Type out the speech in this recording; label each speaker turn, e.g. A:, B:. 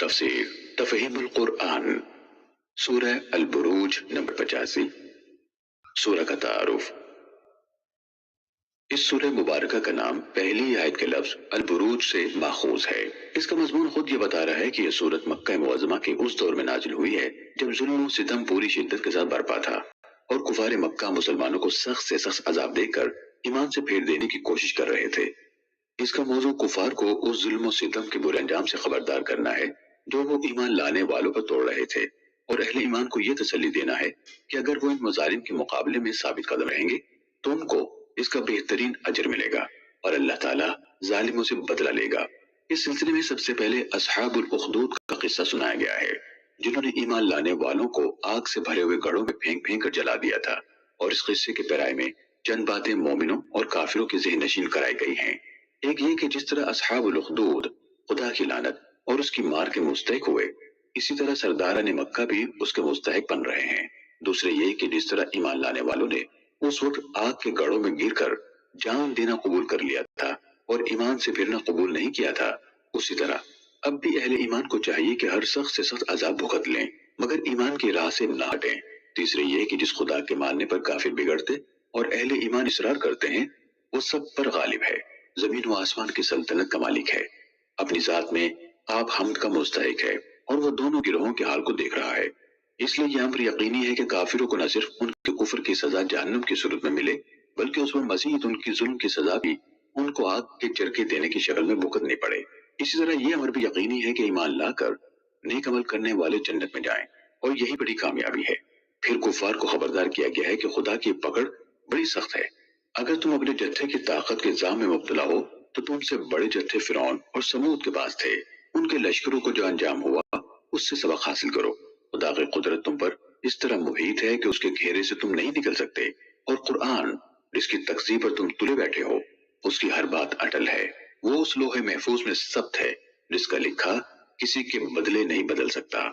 A: تفسیر تفہیم القرآن سورہ البروج نمبر 85 سورہ کا تعارف۔ اس سورہ مبارکہ کا نام پہلی آیت کے لفظ البروج سے ماخوذ ہے۔ اس کا مضمون خود یہ بتا رہا ہے کہ یہ سورت مکہ معظمہ کے اس دور میں نازل ہوئی ہے جب ظلم و ستم پوری شدت کے ساتھ برپا تھا اور کفار مکہ مسلمانوں کو سخت سے سخت عذاب دے کر ایمان سے پھیر دینے کی کوشش کر رہے تھے۔ اس کا موضوع کفار کو اس ظلم و ستم کے برے انجام سے خبردار کرنا ہے جو وہ ایمان لانے والوں پر توڑ رہے تھے، اور اہل ایمان کو یہ تسلی دینا ہے کہ اگر وہ ان مظالم کے مقابلے میں ثابت قدم رہیں گے تو ان کو اس کا بہترین اجر ملے گا اور اللہ تعالیٰ ظالموں سے بدلہ لے گا۔ اس سلسلے میں سب سے پہلے اصحاب الاخدود کا قصہ سنایا گیا ہے جنہوں نے ایمان لانے والوں کو آگ سے بھرے ہوئے گڑھوں میں پھینک پھینک کر جلا دیا تھا، اور اس قصے کے پیرائے میں چند باتیں مومنوں اور کافروں کے ذہن نشین کرائی گئی ہیں۔ ایک یہ کہ جس طرح اصحاب الاخدود خدا کی لعنت اور اس کی مار کے مستحق ہوئے، اسی طرح سرداران مکہ بھی اس کے مستحق بن رہے ہیں۔ دوسرے یہ کہ جس طرح ایمان لانے والوں نے اس وقت آگ کے گڑھوں میں گر کر جان دینا قبول کر لیا تھا اور ایمان سے پھرنا قبول نہیں کیا تھا، اسی طرح اب بھی اہل ایمان کو چاہیے کہ ہر سخت سے سخت عذاب بھگت لیں مگر ایمان کی راہ سے نہ ہٹیں۔ تیسرے یہ کہ جس خدا کے ماننے پر کافر بگڑتے اور اہل ایمان اصرار کرتے ہیں وہ سب پر غالب ہے، زمین و آسمان کی سلطنت کا مالک ہے، اپنی ذات میں آپ حمد کا مستحق ہے اور وہ دونوں گروہوں کے حال کو دیکھ رہا ہے۔ اس لیے یہ امر یقینی ہے کہ کافروں کو نہ صرف ان کے کفر کی سزا جہنم کی صورت میں ملے بلکہ اس میں مزید ان کی ظلم کی سزا بھی ان کو آگ کے چرکے دینے کی شکل میں بھگتنی پڑے۔ اسی طرح یہ امر بھی یقینی ہے کہ ایمان لا کر نیک عمل کرنے والے جنت میں جائیں، اور یہی بڑی کامیابی ہے۔ پھر کفار کو خبردار کیا گیا ہے کہ خدا کی پکڑ بڑی سخت ہے۔ اگر تم اپنے جتھے کی طاقت کے الزام میں مبتلا ہو تو تم سے بڑے جتھے فرعون اور سمود کے پاس تھے، ان کے لشکروں کو جو انجام ہوا اس سے سبق حاصل کرو۔ خدا کی قدرت تم پر اس طرح محیط ہے کہ اس کے گھیرے سے تم نہیں نکل سکتے، اور قرآن جس کی تکذیب پر تم تلے بیٹھے ہو اس کی ہر بات اٹل ہے، وہ اس لوح محفوظ میں ثبت ہے جس کا لکھا کسی کے بدلے نہیں بدل سکتا۔